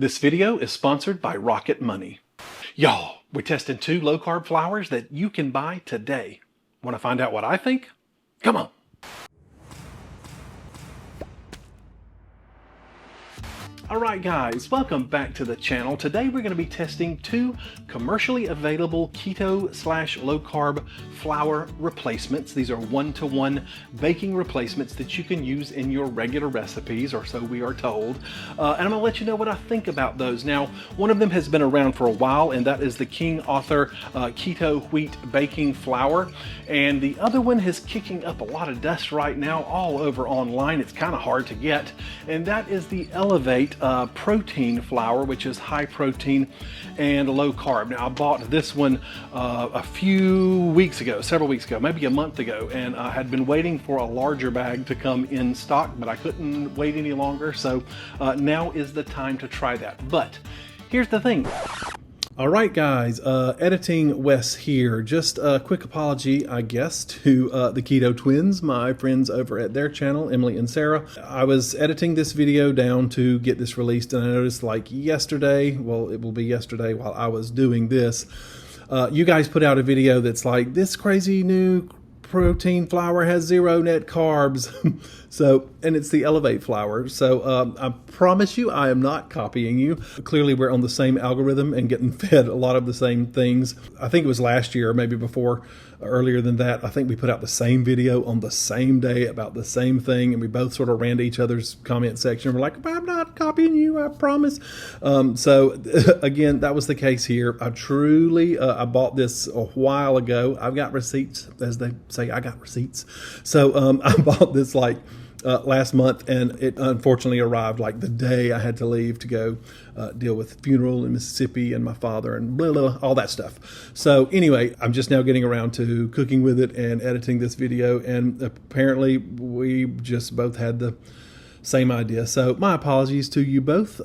This video is sponsored by Rocket Money. Y'all, we're testing 2 low-carb flours that you can buy today. Want to find out what I think? Come on. Alright guys, welcome back to the channel. Today we're going to be testing 2 commercially available keto/low carb flour replacements. These are one-to-one baking replacements that you can use in your regular recipes, or so we are told. And I'm going to let you know what I think about those. Now, one of them has been around for a while, and that is the King Author Keto Wheat Baking Flour. And the other one is kicking up a lot of dust right now all over online. It's kind of hard to get. And that is the Elevate protein flour, which is high protein and low carb. Now I bought this one a few weeks ago, several weeks ago, maybe a month ago, and I had been waiting for a larger bag to come in stock, but I couldn't wait any longer, so now is the time to try that. But here's the thing. All right, guys, editing Wes here. Just a quick apology, I guess, to the Keto twins, my friends over at their channel, Emily and Sarah. I was editing this video down to get this released, and I noticed like yesterday, well, it will be yesterday while I was doing this, you guys put out a video that's like, this crazy new protein flour has 0 net carbs. So, and it's the Elevate flour. So I promise you, I am not copying you. Clearly we're on the same algorithm and getting fed a lot of the same things. I think it was last year, or maybe before, earlier than that. I think we put out the same video on the same day about the same thing, and we both sort of ran to each other's comment section. We're like, I'm not copying you, I promise. So again, that was the case here. I truly, I bought this a while ago. I've got receipts, as they say, I got receipts. So I bought this like last month, and it unfortunately arrived like the day I had to leave to go deal with funeral in Mississippi and my father and blah, blah, all that stuff. So anyway, I'm just now getting around to cooking with it and editing this video, and apparently we just both had the same idea. So my apologies to you both.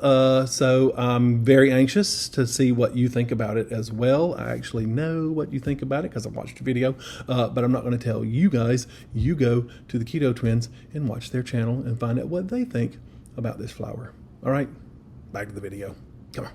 So I'm very anxious to see what you think about it as well. I actually know what you think about it because I watched the video, but I'm not going to tell you guys. You go to the Keto twins and watch their channel and find out what they think about this flour. All right, back to the video. Come on.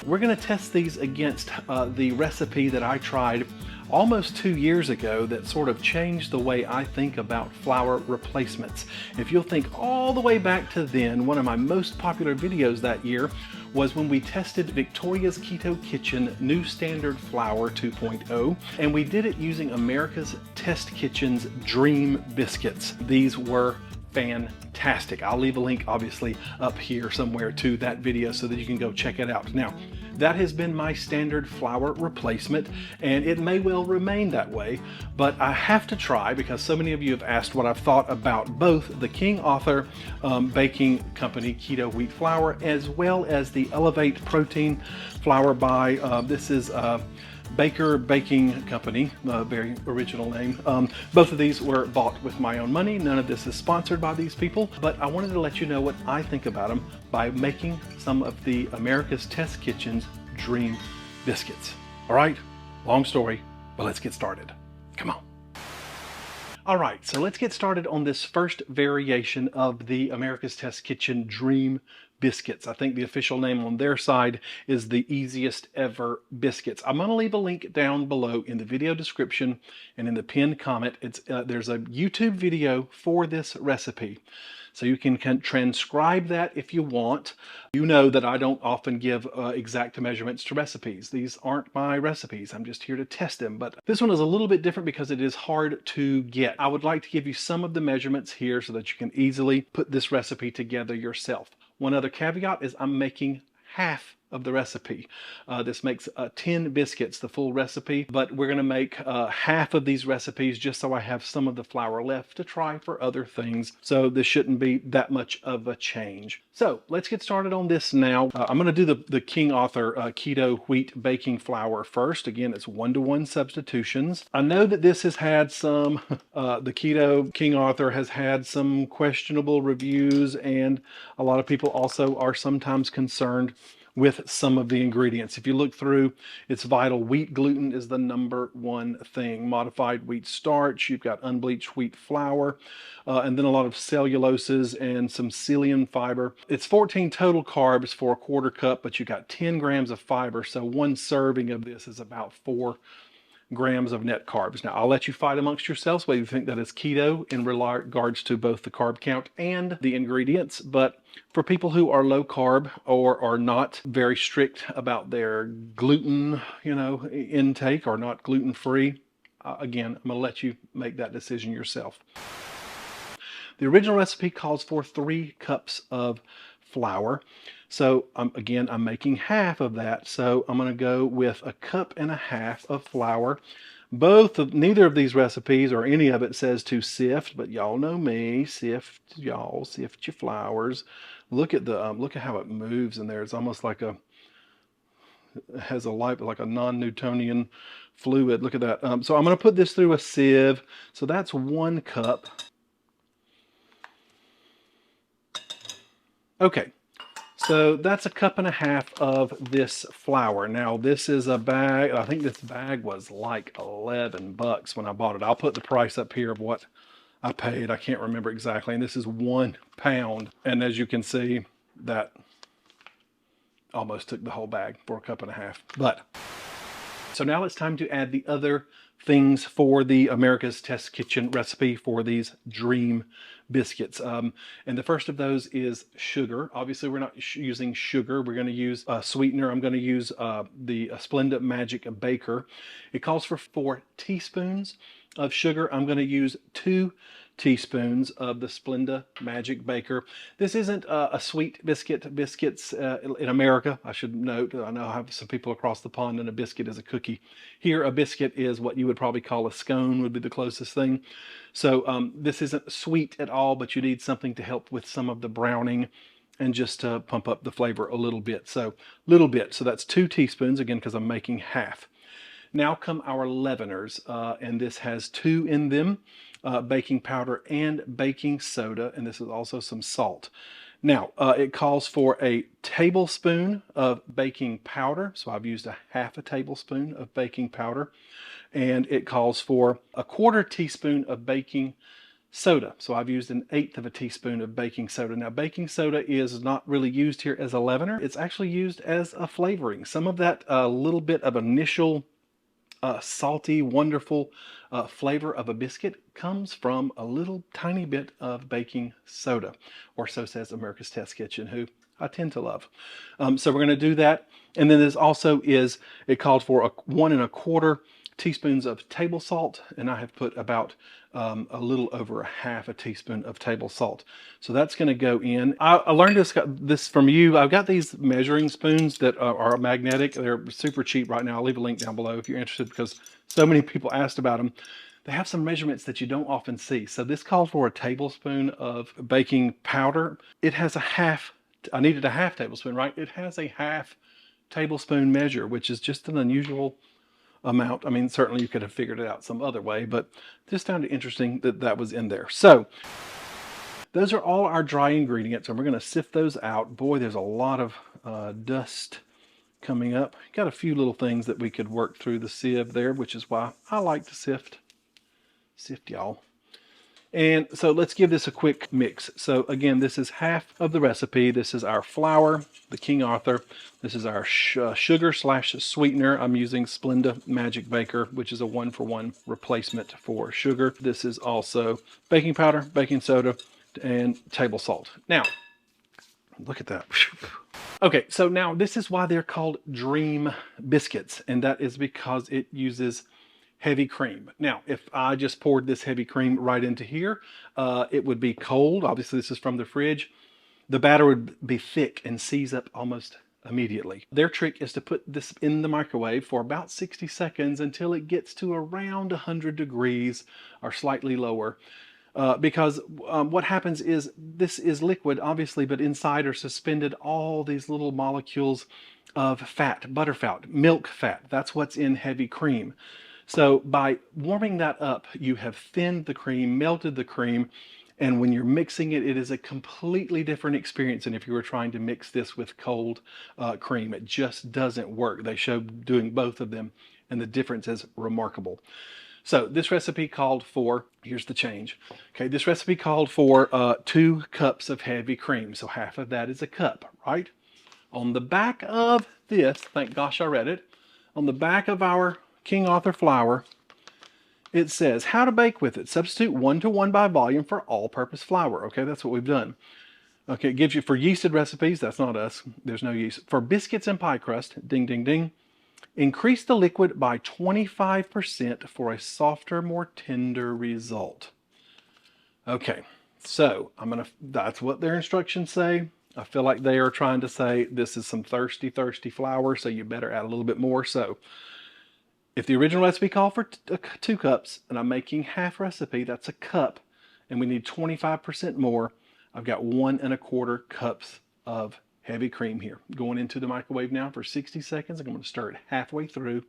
We're going to test these against the recipe that I tried almost 2 years ago that sort of changed the way I think about flour replacements. If you'll think all the way back to then, one of my most popular videos that year was when we tested Victoria's Keto Kitchen New Standard Flour 2.0, and we did it using America's Test Kitchen's Dream Biscuits. These were fantastic. I'll leave a link obviously up here somewhere to that video so that you can go check it out. Now, that has been my standard flour replacement, and it may well remain that way, but I have to try because so many of you have asked what I've thought about both the King Author Baking Company Keto Wheat Flour as well as the Elevate Protein Flour by, this is Baker Baking Company, very original name. Both of these were bought with my own money. None of this is sponsored by these people, but I wanted to let you know what I think about them by making some of the America's Test Kitchen's Dream Biscuits. All right, long story, but let's get started. Come on. All right, so let's get started on this first variation of the America's Test Kitchen Dream Biscuits. I think the official name on their side is the Easiest Ever Biscuits. I'm going to leave a link down below in the video description and in the pinned comment. There's a YouTube video for this recipe. So you can transcribe that if you want. You know that I don't often give exact measurements to recipes. These aren't my recipes. I'm just here to test them. But this one is a little bit different because it is hard to get. I would like to give you some of the measurements here so that you can easily put this recipe together yourself. One other caveat is I'm making half of the recipe. This makes 10 biscuits, the full recipe, but we're going to make half of these recipes just so I have some of the flour left to try for other things. So this shouldn't be that much of a change. So let's get started on this now. I'm going to do the King Author Keto Wheat Baking Flour first. Again, it's 1-to-1 substitutions. I know that this has had some, the Keto King Author has had some questionable reviews, and a lot of people also are sometimes concerned with some of the ingredients. If you look through, it's vital. Wheat gluten is the #1 thing. Modified wheat starch, you've got unbleached wheat flour, and then a lot of celluloses and some psyllium fiber. It's 14 total carbs for a quarter cup, but you got 10 grams of fiber. So one serving of this is about 4 grams of net carbs. Now, I'll let you fight amongst yourselves whether you think that is keto in regards to both the carb count and the ingredients. But for people who are low carb or are not very strict about their gluten, intake, or not gluten free, again, I'm going to let you make that decision yourself. The original recipe calls for 3 cups of flour. So again, I'm making half of that. So I'm going to go with 1.5 cups of flour. Neither of these recipes or any of it says to sift, but y'all know me, sift your flours. Look at how it moves in there. It's almost like it has a light, like a non-Newtonian fluid. Look at that. So I'm going to put this through a sieve. So that's 1 cup. Okay. So that's 1.5 cups of this flour. Now this is a bag. I think this bag was like $11 when I bought it. I'll put the price up here of what I paid. I can't remember exactly. And this is 1 pound. And as you can see, that almost took the whole bag for 1.5 cups. But so now it's time to add the other things for the America's Test Kitchen recipe for these dream biscuits. And the first of those is sugar. Obviously, we're not using sugar. We're going to use a sweetener. I'm going to use the Splenda Magic Baker. It calls for 4 teaspoons of sugar. I'm going to use 2 teaspoons of the Splenda Magic Baker. This isn't a sweet biscuit. Biscuits in America, I should note, I know I have some people across the pond, and a biscuit is a cookie. Here, a biscuit is what you would probably call a scone, would be the closest thing. So this isn't sweet at all, but you need something to help with some of the browning and just to pump up the flavor a little bit. So that's 2 teaspoons, again, because I'm making half. Now come our leaveners, and this has 2 in them, baking powder and baking soda, and this is also some salt. Now, it calls for a tablespoon of baking powder, so I've used 1/2 tablespoon of baking powder, and it calls for 1/4 teaspoon of baking soda. So I've used 1/8 teaspoon of baking soda. Now, baking soda is not really used here as a leavener. It's actually used as a flavoring. Some of that little bit of initial salty, wonderful flavor of a biscuit comes from a little tiny bit of baking soda, or so says America's Test Kitchen, who I tend to love. So we're going to do that. And then this also is, it called for 1 1/4 teaspoons of table salt, and I have put about a little over 1/2 teaspoon of table salt. So that's going to go in. I learned this from you. I've got these measuring spoons that are magnetic. They're super cheap right now. I'll leave a link down below if you're interested, because so many people asked about them. They have some measurements that you don't often see. So this calls for a tablespoon of baking powder. It has I needed 1/2 tablespoon, right? It has a 1/2 tablespoon measure, which is just an unusual amount. I mean, certainly you could have figured it out some other way, but just found it interesting that that was in there. So those are all our dry ingredients, and we're going to sift those out. Boy, there's a lot of dust coming up. Got a few little things that we could work through the sieve there, which is why I like to sift y'all. And so let's give this a quick mix. So again, this is half of the recipe. This is our flour, the King Arthur. This is our sugar/sweetener. I'm using Splenda Magic Baker, which is a 1-for-1 replacement for sugar. This is also baking powder, baking soda, and table salt. Now, look at that. Okay, so now this is why they're called Dream Biscuits, and that is because it uses heavy cream. Now, if I just poured this heavy cream right into here, it would be cold. Obviously, this is from the fridge. The batter would be thick and seize up almost immediately. Their trick is to put this in the microwave for about 60 seconds until it gets to around 100 degrees or slightly lower. Because what happens is this is liquid, obviously, but inside are suspended all these little molecules of fat, butter fat, milk fat. That's what's in heavy cream. So by warming that up, you have thinned the cream, melted the cream, And when you're mixing it, it is a completely different experience than if you were trying to mix this with cold cream. It just doesn't work. They show doing both of them, and the difference is remarkable. So this recipe called for, here's the change. Okay, this recipe called for 2 cups of heavy cream. So half of that is a cup, right? On the back of this, thank gosh I read it, on the back of our King Arthur flour, it says how to bake with it. Substitute 1-to-1 by volume for all-purpose flour. Okay, that's what we've done. Okay, it gives you for yeasted recipes, that's not us, there's no yeast. For biscuits and pie crust, ding, ding, ding, increase the liquid by 25% for a softer, more tender result. Okay, so that's what their instructions say. I feel like they are trying to say this is some thirsty, thirsty flour, so you better add a little bit more. So if the original recipe called for 2 cups, and I'm making half recipe, that's a cup, and we need 25% more, I've got 1¼ cups of heavy cream here. Going into the microwave now for 60 seconds. I'm going to stir it halfway through.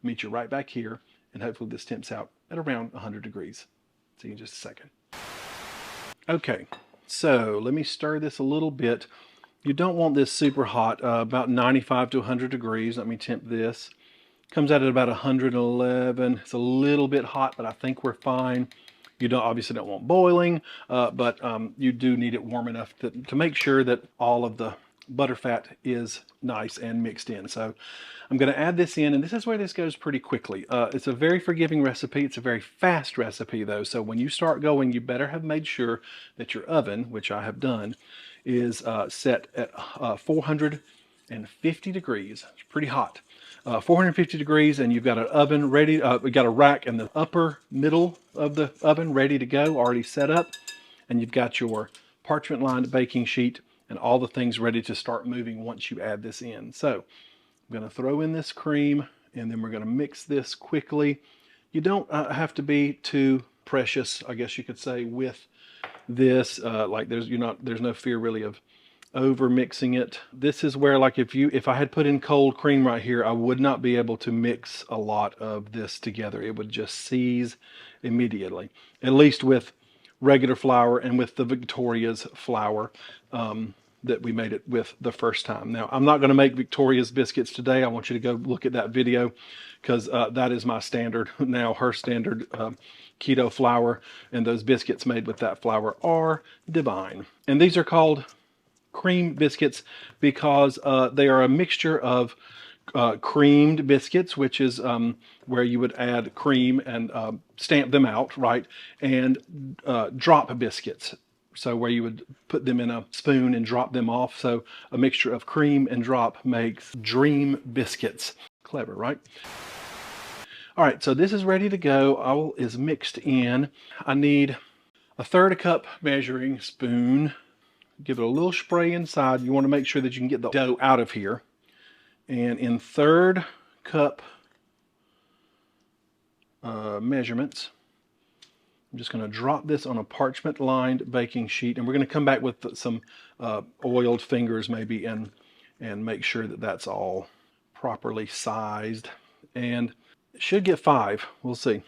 Meet you right back here, and hopefully this temps out at around 100 degrees. See you in just a second. Okay, so let me stir this a little bit. You don't want this super hot, about 95 to 100 degrees. Let me temp this. Comes out at about 111. It's a little bit hot, but I think we're fine. You obviously don't want boiling, but you do need it warm enough to make sure that all of the butterfat is nice and mixed in. So I'm going to add this in, and this is where this goes pretty quickly. It's a very forgiving recipe. It's a very fast recipe though. So when you start going, you better have made sure that your oven, which I have done, is set at 450 degrees. It's pretty hot. 450 degrees, and you've got an oven ready. We've got a rack in the upper middle of the oven ready to go, already set up. And you've got your parchment lined baking sheet and all the things ready to start moving once you add this in. So I'm going to throw in this cream, and then we're going to mix this quickly. You don't have to be too precious, I guess you could say, with this. Like there's no fear really of over mixing it. This is where, like, if I had put in cold cream right here, I would not be able to mix a lot of this together. It would just seize immediately, at least with regular flour and with the Victoria's flour that we made it with the first time. Now, I'm not going to make Victoria's biscuits today. I want you to go look at that video, because that is my standard now, her standard keto flour, and those biscuits made with that flour are divine. And these are called cream biscuits because they are a mixture of creamed biscuits, which is where you would add cream and stamp them out, right? And drop biscuits, so where you would put them in a spoon and drop them off. So a mixture of cream and drop makes dream biscuits. Clever, right? All right, so this is ready to go. All is mixed in. I need 1/3 cup measuring spoon. Give it a little spray inside. You want to make sure that you can get the dough out of here. And in 1/3 cup measurements, I'm just going to drop this on a parchment lined baking sheet, and we're going to come back with some oiled fingers maybe and make sure that that's all properly sized. And it should get 5. We'll see.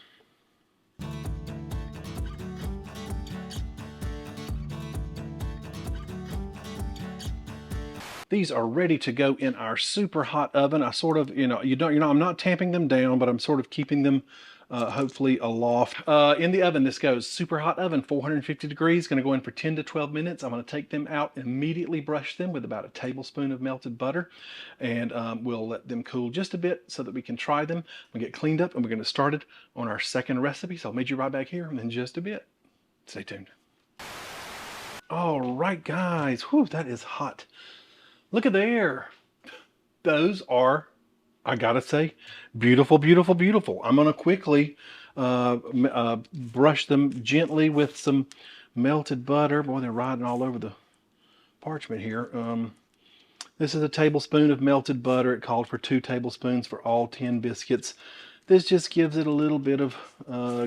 These are ready to go in our super hot oven. I sort of, I'm not tamping them down, but I'm sort of keeping them hopefully aloft. In the oven, this goes super hot oven, 450 degrees, going to go in for 10 to 12 minutes. I'm going to take them out, immediately brush them with about a tablespoon of melted butter, and we'll let them cool just a bit so that we can try them. We'll get cleaned up, and we're going to get started on our second recipe. So I'll meet you right back here in just a bit. Stay tuned. All right, guys. Whew, that is hot. Look at there. Those are, I gotta say, beautiful, beautiful, beautiful. I'm gonna quickly brush them gently with some melted butter. Boy, they're riding all over the parchment here. This is a tablespoon of melted butter. It called for 2 tablespoons for all 10 biscuits. This just gives it a little bit of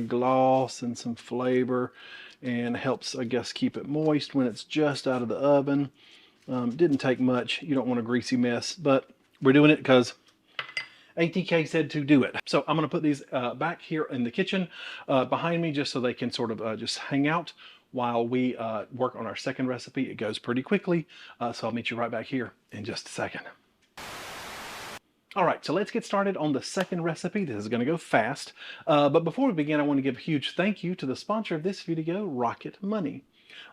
gloss and some flavor, and helps, I guess, keep it moist when it's just out of the oven. Didn't take much. You don't want a greasy mess, but we're doing it because ATK said to do it. So I'm going to put these back here in the kitchen behind me, just so they can sort of just hang out while we work on our second recipe. It goes pretty quickly, so I'll meet you right back here in just a second. All right, so let's get started on the second recipe. This is going to go fast. But before we begin, I want to give a huge thank you to the sponsor of this video, Rocket Money.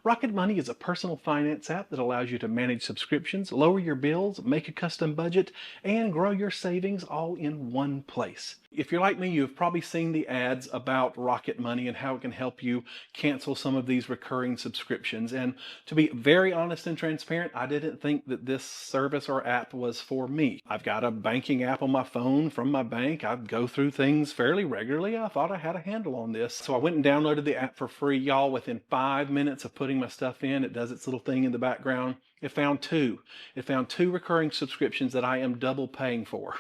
Rocket Money is a personal finance app that allows you to manage subscriptions, lower your bills, make a custom budget, and grow your savings all in one place. If you're like me, you've probably seen the ads about Rocket Money and how it can help you cancel some of these recurring subscriptions. And to be very honest and transparent, I didn't think that this service or app was for me. I've got a banking app on my phone from my bank. I go through things fairly regularly. I thought I had a handle on this. So I went and downloaded the app for free. Y'all, within 5 minutes of putting my stuff in, it does its little thing in the background. It found two recurring subscriptions that I am double paying for.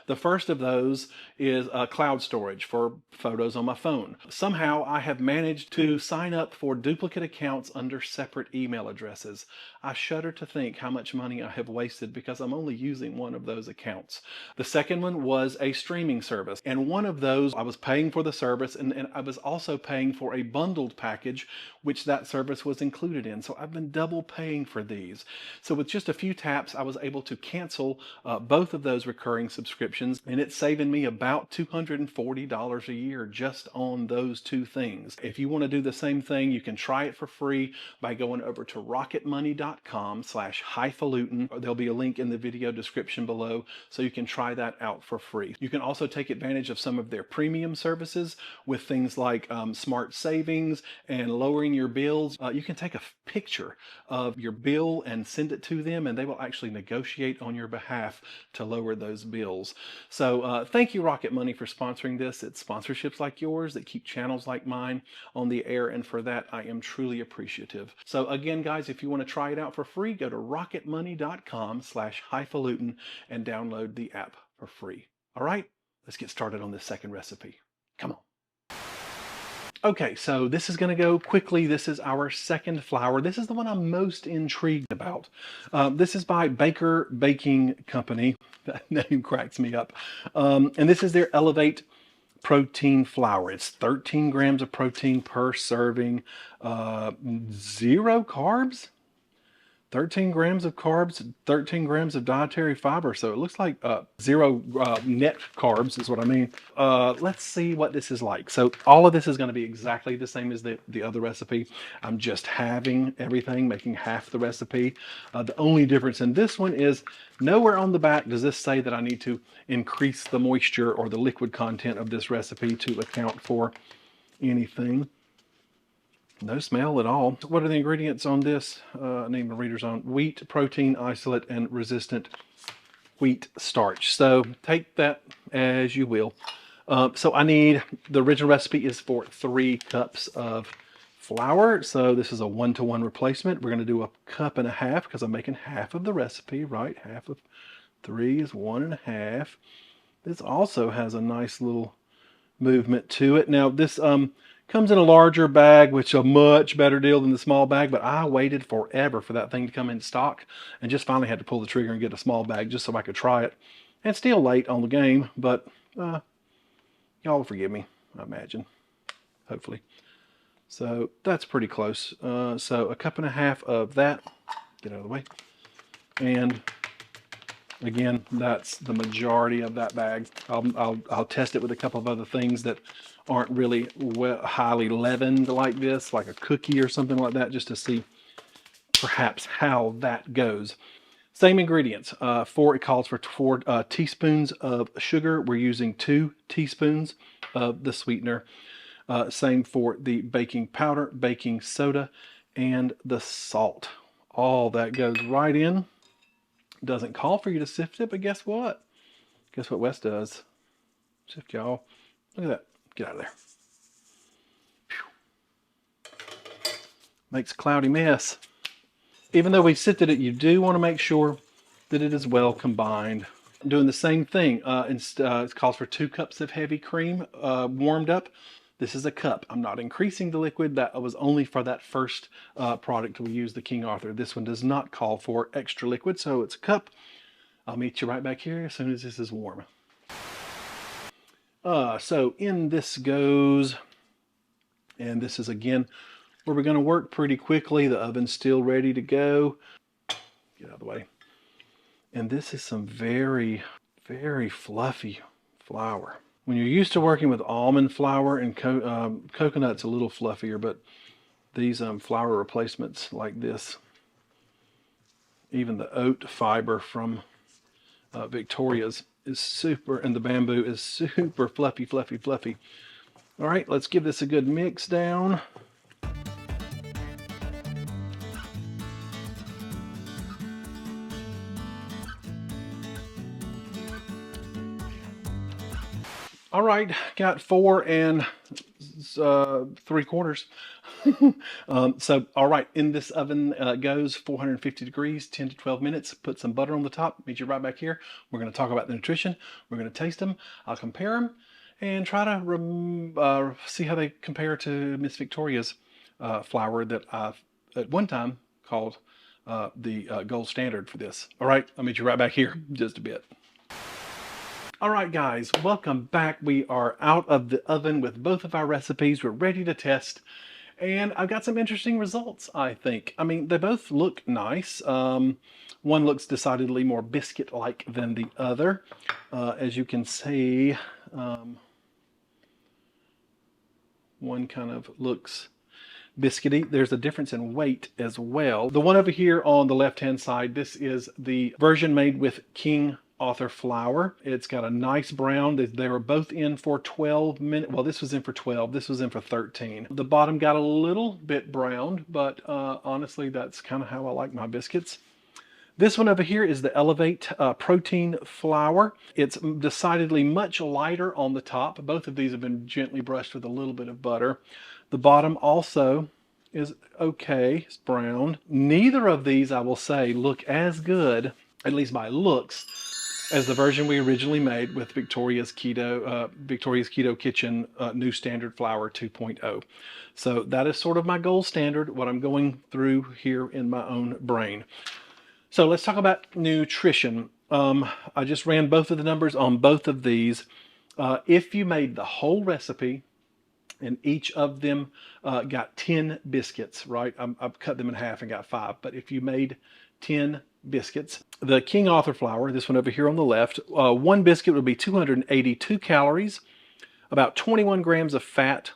The first of those is cloud storage for photos on my phone. Somehow I have managed to sign up for duplicate accounts under separate email addresses. I shudder to think how much money I have wasted because I'm only using one of those accounts. The second one was a streaming service, and one of those I was paying for the service, and I was also paying for a bundled package which that service was included in. So I've been double paying for these. So with just a few taps, I was able to cancel both of those recurring subscriptions, and it's saving me about $240 a year just on those two things. If you want to do the same thing, you can try it for free by going over to rocketmoney.com/highfalutin. There'll be a link in the video description below, so you can try that out for free. You can also take advantage of some of their premium services with things like smart savings and lowering your bills. You can take a picture of your bill and send it to them, and they will actually negotiate on your behalf to lower those bills. So thank you, Rocket Money, for sponsoring this. It's sponsorships like yours that keep channels like mine on the air, and for that I am truly appreciative. So again, guys, if you want to try it out for free, go to rocketmoney.com/highfalutin and download the app for free. All right, let's get started on this second recipe. Come on. Okay, so this is going to go quickly. This is our second flour. This is the one I'm most intrigued about. This is by Baker Baking Company. That name cracks me up. And this is their Elevate protein flour. It's 13 grams of protein per serving, 0 carbs. 13 grams of carbs, 13 grams of dietary fiber. So it looks like 0 net carbs is what I mean. Let's see what this is like. So all of this is going to be exactly the same as the other recipe. I'm just halving everything, making half the recipe. The only difference in this one is nowhere on the back does this say that I need to increase the moisture or the liquid content of this recipe to account for anything. No smell at all. What are the ingredients on this? Name the readers on wheat, protein, isolate, and resistant wheat starch. So take that as you will. So I need, the original recipe is for 3 cups of flour. So this is a 1-to-1 replacement. We're going to do 1.5 cups because I'm making half of the recipe, right? Half of 3 is 1.5. This also has a nice little movement to it. Now this comes in a larger bag, which is a much better deal than the small bag, but I waited forever for that thing to come in stock and just finally had to pull the trigger and get a small bag just so I could try it. And still late on the game, but y'all will forgive me, I imagine, hopefully. So that's pretty close. So 1.5 cups of that, get out of the way. And again, that's the majority of that bag. I'll test it with a couple of other things that aren't really highly leavened like this, like a cookie or something like that, just to see perhaps how that goes. Same ingredients. It calls for 4 teaspoons of sugar. We're using 2 teaspoons of the sweetener. Same for the baking powder, baking soda, and the salt. All that goes right in. Doesn't call for you to sift it, but guess what? Guess what Wes does? Sift, y'all. Look at that. Get out of there. Whew. Makes a cloudy mess. Even though we sifted it, you do want to make sure that it is well combined. I'm doing the same thing. It calls for 2 cups of heavy cream warmed up. This is a cup. I'm not increasing the liquid. That was only for that first product we used, the King Arthur. This one does not call for extra liquid, so it's a cup. I'll meet you right back here as soon as this is warm. So in this goes, and this is again where we're going to work pretty quickly. The oven's still ready to go. Get out of the way. And this is some very, very fluffy flour. When you're used to working with almond flour and coconut's a little fluffier, but these flour replacements like this, even the oat fiber from Victoria's is super, and the bamboo is super fluffy, fluffy, fluffy. All right, let's give this a good mix down. All right, got 4 3/4. So, all right, in this oven goes 450 degrees, 10 to 12 minutes. Put some butter on the top. Meet you right back here. We're going to talk about the nutrition. We're going to taste them. I'll compare them and try to see how they compare to Miss Victoria's flour that I've at one time called the gold standard for this. All right, I'll meet you right back here in just a bit. All right, guys, welcome back. We are out of the oven with both of our recipes. We're ready to test, and I've got some interesting results, I think. I mean, they both look nice. One looks decidedly more biscuit-like than the other. As you can see, one kind of looks biscuity. There's a difference in weight as well. The one over here on the left-hand side, this is the version made with King Author flour. It's got a nice brown. They were both in for 12 minutes. Well, this was in for 12. This was in for 13. The bottom got a little bit browned, but honestly, that's kind of how I like my biscuits. This one over here is the Elevate protein flour. It's decidedly much lighter on the top. Both of these have been gently brushed with a little bit of butter. The bottom also is okay. It's browned. Neither of these, I will say, look as good, at least by looks, as the version we originally made with Victoria's Keto Kitchen New Standard Flour 2.0. So that is sort of my gold standard, what I'm going through here in my own brain. So let's talk about nutrition. I just ran both of the numbers on both of these. If you made the whole recipe and each of them got 10 biscuits, right? I've cut them in half and got 5. But if you made 10 biscuits, the King Author flour, this one over here on the left, one biscuit would be 282 calories, about 21 grams of fat,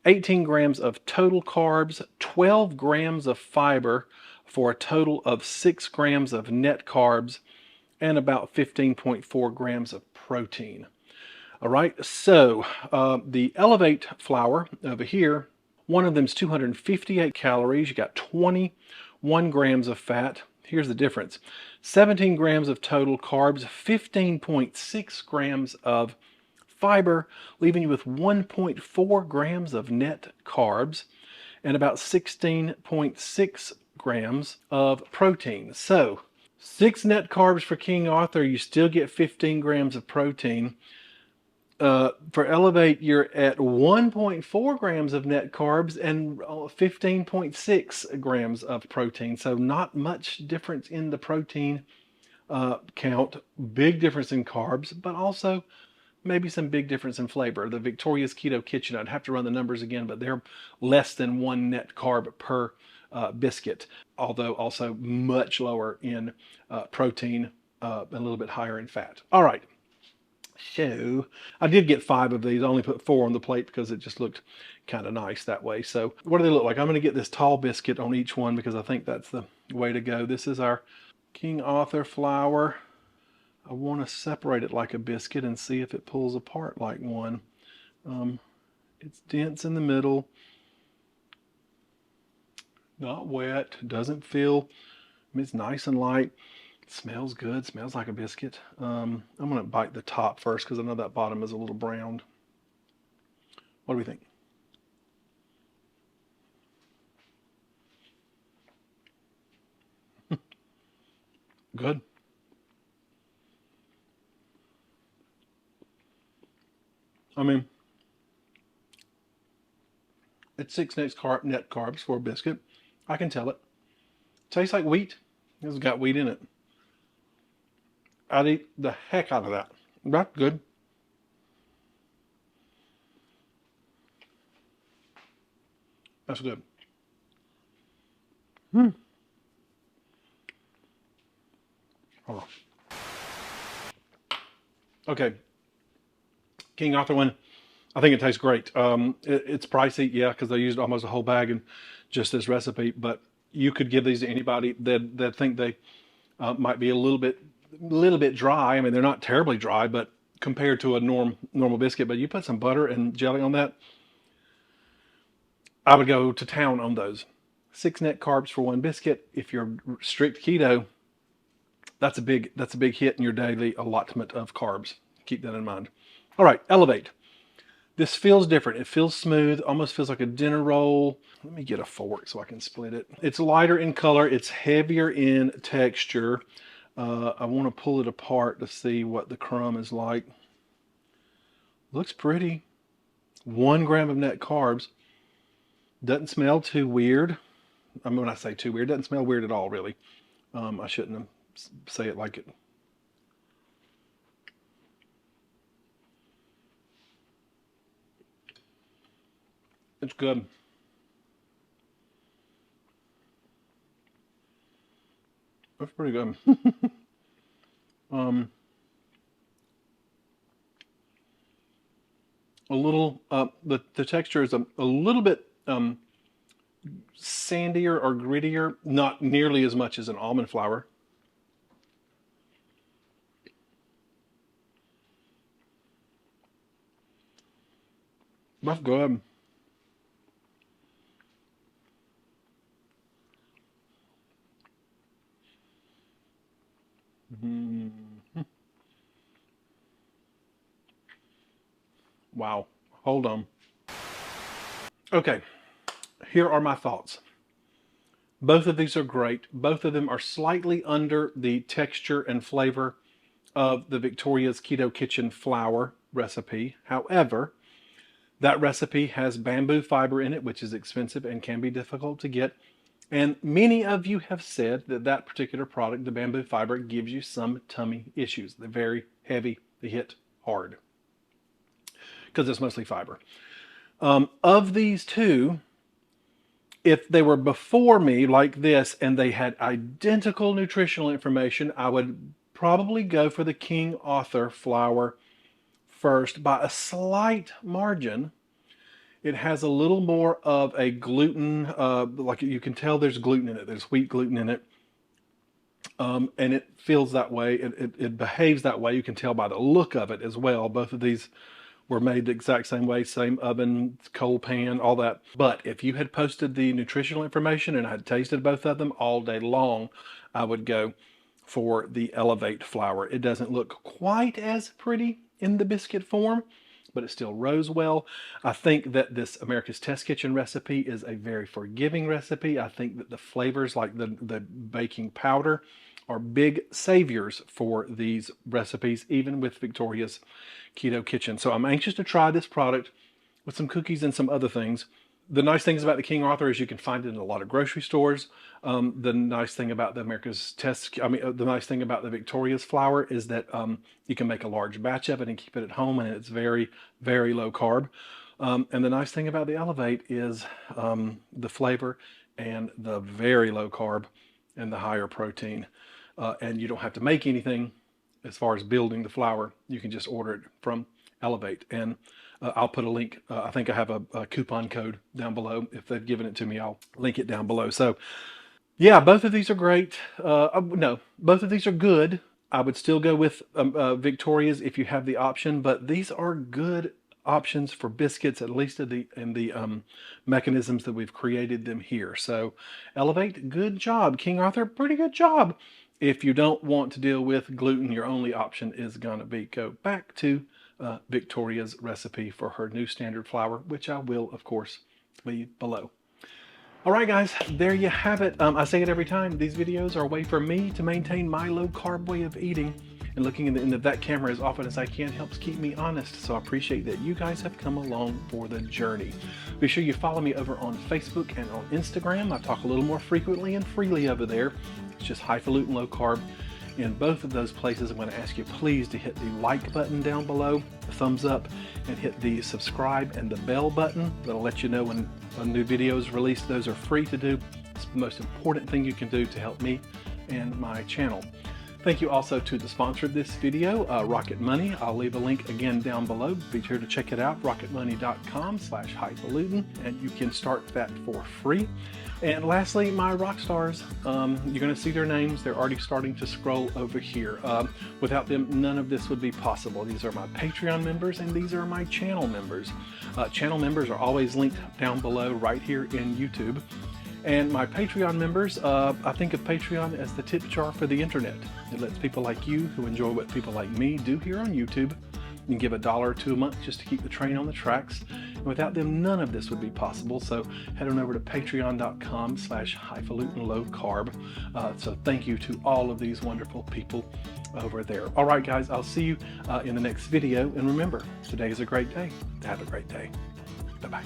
18 grams of total carbs, 12 grams of fiber, for a total of 6 grams of net carbs, and about 15.4 grams of protein. All right, so the Elevate flour over here, one of them is 258 calories. You got 21 grams of fat. Here's the difference. 17 grams of total carbs, 15.6 grams of fiber, leaving you with 1.4 grams of net carbs and about 16.6 grams of protein. So 6 net carbs for King Arthur, you still get 15 grams of protein. For Elevate, you're at 1.4 grams of net carbs and 15.6 grams of protein. So not much difference in the protein count. Big difference in carbs, but also maybe some big difference in flavor. The Victoria's Keto Kitchen, I'd have to run the numbers again, but they're less than 1 net carb per biscuit, although also much lower in protein, a little bit higher in fat. All right. So I did get 5 of these. I only put 4 on the plate because it just looked kind of nice that way. So what do they look like? I'm going to get this tall biscuit on each one because I think that's the way to go. This is our King Arthur flour. I want to separate it like a biscuit and see if it pulls apart like one. It's dense in the middle. Not wet. Doesn't feel, it's nice and light. Smells good, smells like a biscuit. I'm gonna bite the top first because I know that bottom is a little browned. What do we think? Good. I mean, it's 6 net carbs for a biscuit. I can tell it. Tastes like wheat. It's got wheat in it. I'd eat the heck out of that. That's good. That's good. Hold on. Okay, King Arthur one, I think it tastes great. It's pricey, yeah, because they used almost a whole bag in just this recipe. But you could give these to anybody that think they might be a little bit dry. I mean, they're not terribly dry, but compared to a normal biscuit. But you put some butter and jelly on that, I would go to town on those. 6 net carbs for one biscuit. If you're strict keto, that's a big hit in your daily allotment of carbs. Keep that in mind. All right, Elevate. This feels different. It feels smooth, almost feels like a dinner roll. Let me get a fork so I can split it. It's lighter in color. It's heavier in texture. I want to pull it apart to see what the crumb is like. Looks pretty. 1 gram of net carbs. Doesn't smell too weird. I mean, when I say too weird, it doesn't smell weird at all, really. I shouldn't say it like it. It's good. That's pretty good. A little, the texture is a little bit sandier or grittier, not nearly as much as an almond flour. That's good. Wow. Hold on. Okay. Here are my thoughts. Both of these are great. Both of them are slightly under the texture and flavor of the Victoria's Keto Kitchen flour recipe. However, that recipe has bamboo fiber in it, which is expensive and can be difficult to get. And many of you have said that that particular product, the bamboo fiber, gives you some tummy issues. They're very heavy. They hit hard because it's mostly fiber. Of these two, if they were before me like this and they had identical nutritional information, I would probably go for the King Arthur flour first by a slight margin. It has a little more of a gluten, like you can tell there's gluten in it. There's wheat gluten in it. And it feels that way. It behaves that way. You can tell by the look of it as well. Both of these were made the exact same way, same oven, cold pan, all that. But if you had posted the nutritional information and I had tasted both of them all day long, I would go for the Elevate flour. It doesn't look quite as pretty in the biscuit form, but it still rose well. I think that this America's Test Kitchen recipe is a very forgiving recipe. I think that the flavors like the baking powder are big saviors for these recipes, even with Victoria's Keto Kitchen. So I'm anxious to try this product with some cookies and some other things. The nice things about the King Arthur is you can find it in a lot of grocery stores. The nice thing about the the nice thing about the Victoria's flour is that you can make a large batch of it and keep it at home, and it's very, very low carb. And the nice thing about the Elevate is the flavor and the very low carb and the higher protein. And you don't have to make anything as far as building the flour. You can just order it from Elevate. And I'll put a link. I think I have a coupon code down below. If they've given it to me, I'll link it down below. So yeah, both of these are great. No, both of these are good. I would still go with Victoria's if you have the option, but these are good options for biscuits, at least in the mechanisms that we've created them here. So Elevate, good job. King Arthur, pretty good job. If you don't want to deal with gluten, your only option is gonna be go back to Victoria's recipe for her new standard flour, which I will, of course, leave below. All right, guys, there you have it. I say it every time. These videos are a way for me to maintain my low carb way of eating, and looking into that camera as often as I can helps keep me honest. So I appreciate that you guys have come along for the journey. Be sure you follow me over on Facebook and on Instagram. I talk a little more frequently and freely over there. It's just Highfalutin Low Carb. In both of those places, I'm going to ask you please to hit the like button down below, the thumbs up, and hit the subscribe and the bell button. That'll let you know when a new video is released. Those are free to do. It's the most important thing you can do to help me and my channel. Thank you also to the sponsor of this video, Rocket Money. I'll leave a link again down below. Be sure to check it out, rocketmoney.com/highfalutin, and you can start that for free. And lastly, my rock stars, you're going to see their names. They're already starting to scroll over here. Without them, none of this would be possible. These are my Patreon members, and these are my channel members. Channel members are always linked down below right here in YouTube. And my Patreon members, I think of Patreon as the tip jar for the internet. It lets people like you who enjoy what people like me do here on YouTube and give $1 or $2 a month just to keep the train on the tracks. And without them, none of this would be possible. So head on over to patreon.com/Highfalutin Low Carb. So thank you to all of these wonderful people over there. All right, guys, I'll see you in the next video. And remember, today is a great day. Have a great day. Bye-bye.